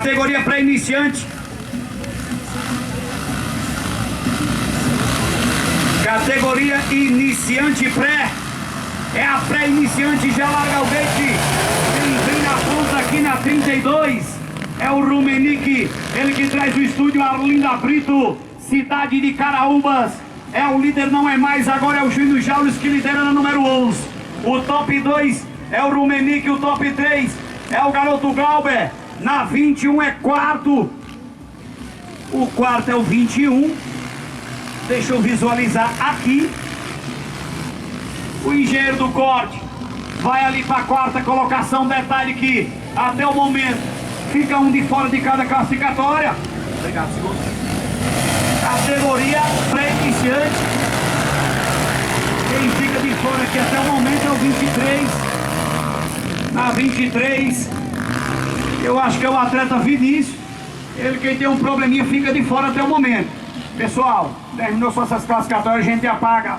Categoria pré-iniciante. Categoria iniciante pré. É a pré-iniciante, já larga o gate. Quem vem na ponta aqui na 32 é o Rumenick, ele que traz o estúdio Arlinda Brito, cidade de Caraúbas. É o líder, não é mais, agora é o Júnior Jaules que lidera na número 11. O top 2 é o Rumenick, o top 3 é o garoto Glauber. Na 21 é quarto. O quarto é o 21. Deixa eu visualizar aqui. O engenheiro do corte vai ali para a quarta colocação. Detalhe que até o momento fica um de fora de cada classificatória. Obrigado, segundo. Categoria pré-iniciante. Quem fica de fora aqui até o momento é o 23. Na 23, eu acho que é o atleta Vinícius. Ele, quem tem um probleminha, fica de fora até o momento. Pessoal, terminou suas classificatórias, a gente apaga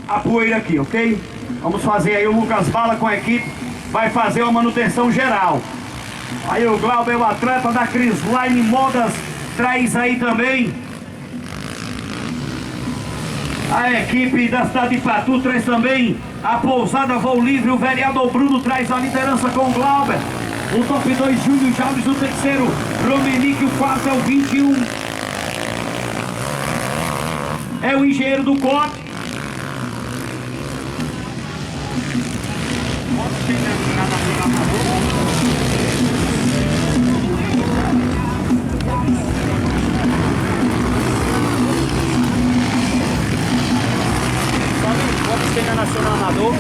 a poeira aqui, ok? Vamos fazer aí, o Lucas Bala com a equipe vai fazer uma manutenção geral. Aí o Glauber, o atleta da Crisline Modas, traz aí também. A equipe da cidade de Patu traz também a pousada Voo Livre. O vereador Bruno traz a liderança com o Glauber. O top 2, Júnior Jaules, o terceiro, Rumenick, o quarto é o 21. É o engenheiro do corte. Vamos ter na Nacional Amador.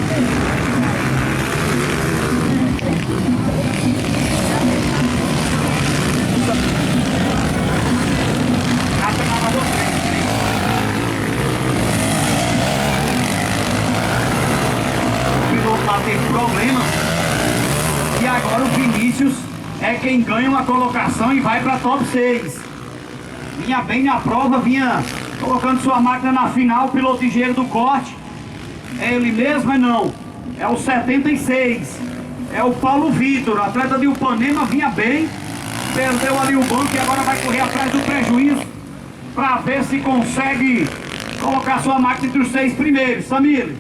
Tem problema. E agora o Vinícius é quem ganha uma colocação e vai para top 6. Vinha bem na prova, vinha colocando sua máquina na final. O piloto engenheiro do corte é ele mesmo, mas não, é o 76, é o Paulo Vitor, atleta de Upanema. Vinha bem, perdeu ali o banco e agora vai correr atrás do prejuízo para ver se consegue colocar sua máquina entre os 6 primeiros. Samir,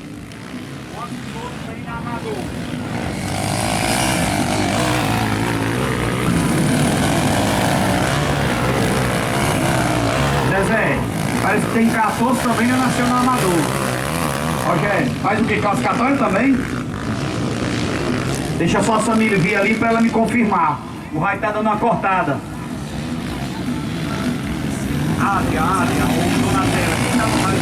Zezé, parece que tem 14 também na Nacional Amador. Rogério, faz o que? Classificatório também? Deixa só a Samir vir ali para ela me confirmar. O Rai tá dando uma cortada. Área, ou na tela. Quem tá no Rai?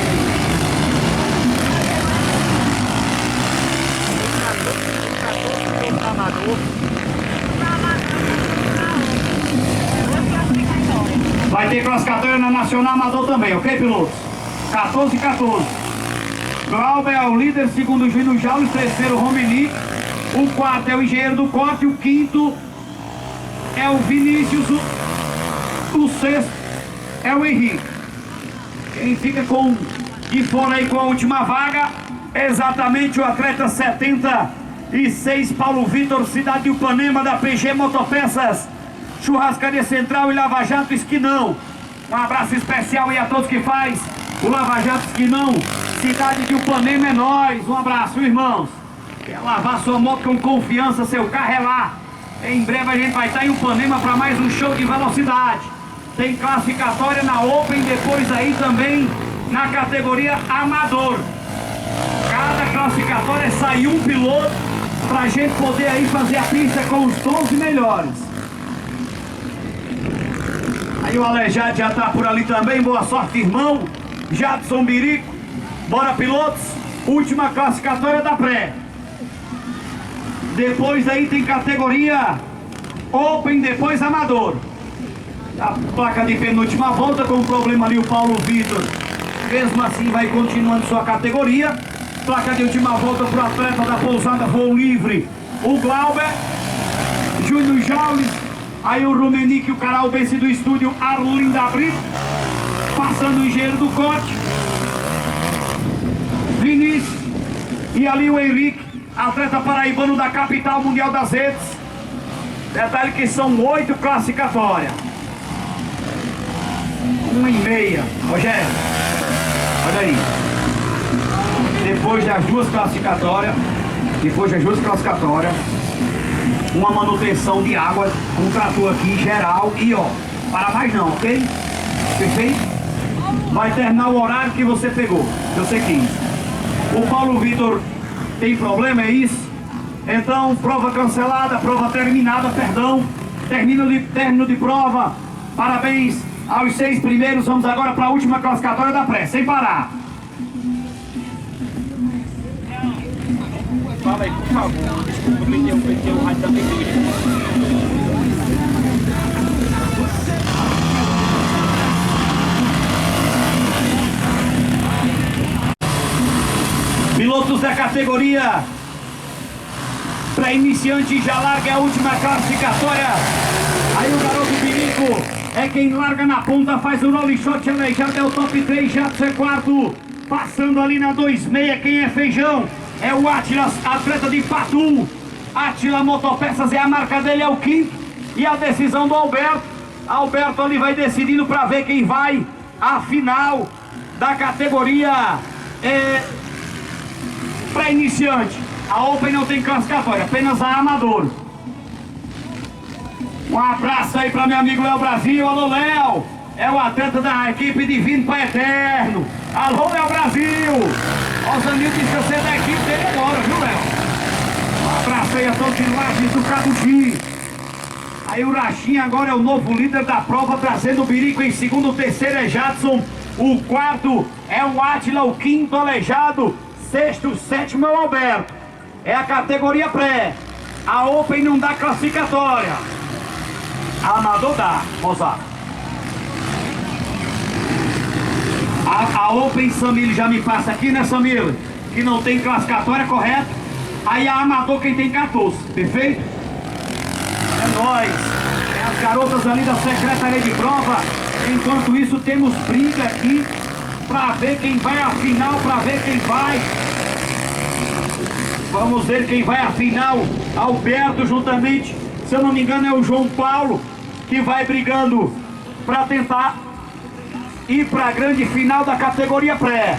Vai ter classificatória na Nacional Amador também, ok, pilotos? 14 e 14. Glauber é o líder, segundo o Júnior Jaules, terceiro Rumenick, o quarto é o engenheiro do corte, o quinto é o Vinícius, o sexto é o Henrique. Quem fica de fora aí com a última vaga, exatamente o atleta 76, Paulo Vitor, cidade de Upanema, da PG Motopeças, Churrascaria Central e Lava Jato Esquinão. Um abraço especial aí a todos que faz o Lava Jato Esquinão, cidade de Upanema, é nóis. Um abraço, irmãos. Quer lavar sua moto com confiança, seu carro é lá. Em breve a gente vai estar em Upanema para mais um show de velocidade. Tem classificatória na Open, depois aí também na categoria Amador. Cada classificatória sai um piloto para a gente poder aí fazer a pista com os 12 melhores. Aí o Aleijado já tá por ali também. Boa sorte, irmão. Jadson Birico. Bora, pilotos. Última classificatória da pré. Depois aí tem categoria Open, depois Amador. A placa de penúltima volta, com problema ali o Paulo Vitor. Mesmo assim vai continuando sua categoria. Placa de última volta para o atleta da pousada Voo Livre, o Glauber. Júnior Jaules. Aí o Rumenick, o Caraúbense do estúdio Arlinda Brito. Passando o engenheiro do corte, Vinícius. E ali o Henrique, atleta paraibano da capital mundial das redes. Detalhe que são 8 classificatórias. 1,5. Rogério, olha aí. Depois das duas classificatórias, uma manutenção de água, um trator aqui geral e ó, para mais não, ok? Perfeito? Vai terminar o horário que você pegou, que você quis. O Paulo Vitor tem problema, é isso? Então, prova cancelada, prova terminada, perdão. Término de prova. Parabéns aos 6 primeiros. Vamos agora para a última classificatória da pré, sem parar. Fala aí, por favor. Desculpa, eu o rádio da Pequena. Pilotos da categoria para iniciante já larga a última classificatória. Aí o garoto Birico é quem larga na ponta, faz o roll shot, aleijado é o top 3, Jadson é quarto. Passando ali na 2,6, quem é feijão é o Átila, atleta de Patu. Átila Motopeças é a marca dele, é o quinto. E a decisão do Alberto. Alberto ali vai decidindo para ver quem vai à final da categoria para iniciante. A Open não tem classificatória, apenas a Amador. Um abraço aí para meu amigo Léo Brasil. Alô, Léo! É o atleta da equipe Divino para Eterno. Alô, Léo Brasil! Ó, o Zanil disse que você é da equipe dele agora, viu, Léo? Um abraço aí a todos de Lages do Cabugi. Aí o Rachinha agora é o novo líder da prova, trazendo o Birico em segundo. O terceiro é Jadson. O quarto é o Átila. O quinto, Aleijado. Sexto, sétimo é o Alberto. É a categoria pré. A Open não dá classificatória. A Amador dá, moçada. A Open, Samir já me passa aqui, né, Samir? Que não tem classificatória, correto? Aí a Amador quem tem 14, perfeito? É nóis. É as garotas ali da Secretaria de Prova. Enquanto isso, temos briga aqui pra ver quem vai à final, pra ver quem vai. Vamos ver quem vai à final. Alberto juntamente, se eu não me engano, é o João Paulo que vai brigando para tentar ir para a grande final da categoria pré.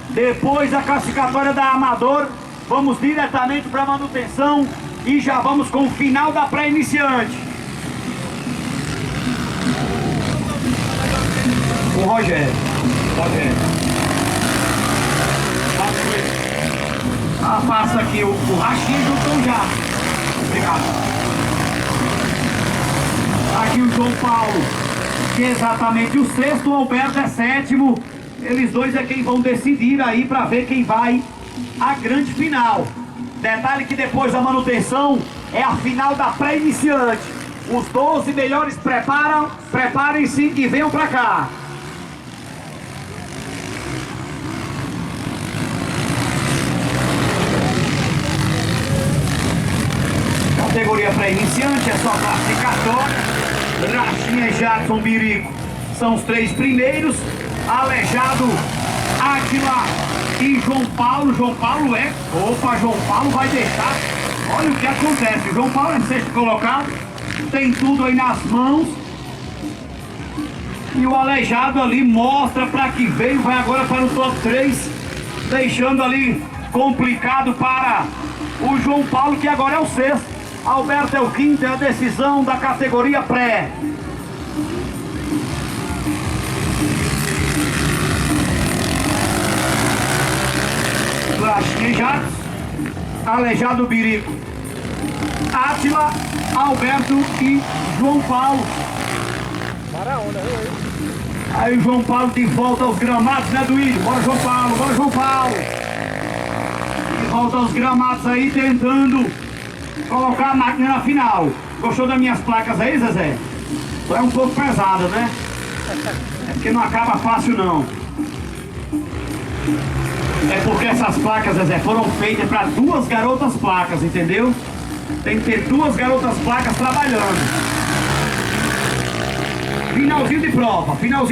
Depois a classificatória da Amador, vamos diretamente para manutenção e já vamos com o final da pré-iniciante. O Rogério. Passa aqui o Rachinho juntou já. Obrigado. Aqui o João Paulo, que é exatamente o sexto, o Alberto é sétimo. Eles dois é quem vão decidir aí para ver quem vai à grande final. Detalhe que depois da manutenção é a final da pré-iniciante. Os 12 melhores preparem-se e venham para cá. Categoria pré-iniciante, é só classificatória. Rachinha e Jadson Birico são os 3 primeiros. Aleijado, Átila e João Paulo. João Paulo é... Opa, João Paulo vai deixar... Olha o que acontece. João Paulo é sexto colocado. Tem tudo aí nas mãos. E o Aleijado ali mostra para que veio. Vai agora para o top 3. Deixando ali complicado para o João Paulo, que agora é o sexto. Alberto é o quinto, é a decisão da categoria pré. Rachinha, Aleijado Birico, Átila, Alberto e João Paulo. Para a onda, Aí o João Paulo de volta aos gramados, né, Duílio? Bora, João Paulo, bora, João Paulo. De volta aos gramados aí, tentando colocar a máquina na final. Gostou das minhas placas aí, Zezé? Só é um pouco pesada, né? É porque não acaba fácil, não. É porque essas placas, Zezé, foram feitas para 2 garotas placas, entendeu? Tem que ter 2 garotas placas trabalhando. Finalzinho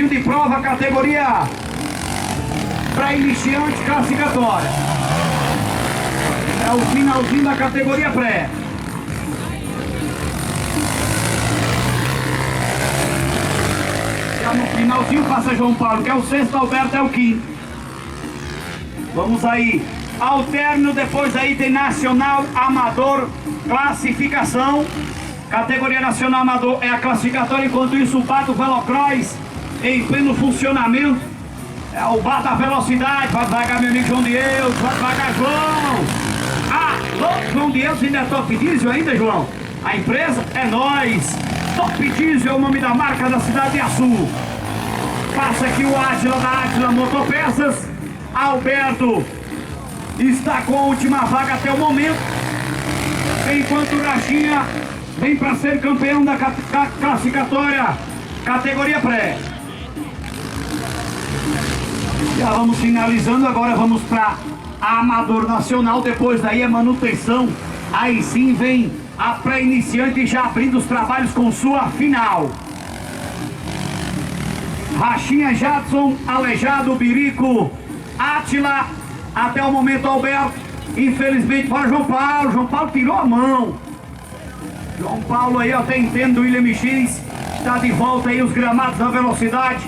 de prova, categoria para iniciante classificatória. É o finalzinho da categoria pré. Tá no finalzinho, passa João Paulo, que é o sexto, Alberto é o quinto. Vamos aí. Ao término, depois aí tem Nacional Amador, classificação. Categoria Nacional Amador é a classificatória, enquanto isso o bar do Velocross em pleno funcionamento. É o bar da velocidade, vai devagar meu amigo João Diego, vai devagar João. Alô, João Diego, ainda é Top Diesel ainda, João? A empresa é nós. Top Diesel é o nome da marca da cidade de Açu. Passa aqui o Átila da Átila Motopeças. Alberto está com a última vaga até o momento, enquanto o Rachinha vem para ser campeão da classificatória categoria pré. Já vamos finalizando, agora vamos para Amador Nacional, depois daí a manutenção, aí sim vem a pré-iniciante já abrindo os trabalhos com sua final. Rachinha, Jadson, Aleijado, Birico, Átila, até o momento Alberto, infelizmente fora João Paulo. João Paulo tirou a mão. João Paulo aí, até entendo do William X, está de volta aí os gramados da velocidade.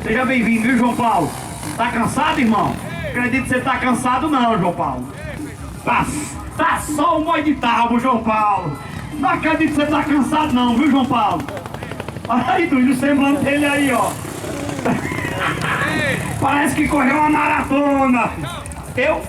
Seja bem-vindo, viu, João Paulo? Tá cansado, irmão? Acredito que você tá cansado não, João Paulo. Tá só um mói de tábua, João Paulo. Não acredito que você tá cansado não, viu, João Paulo? Olha aí, Duílio, o semblante dele aí, ó. Parece que correu uma maratona. Eu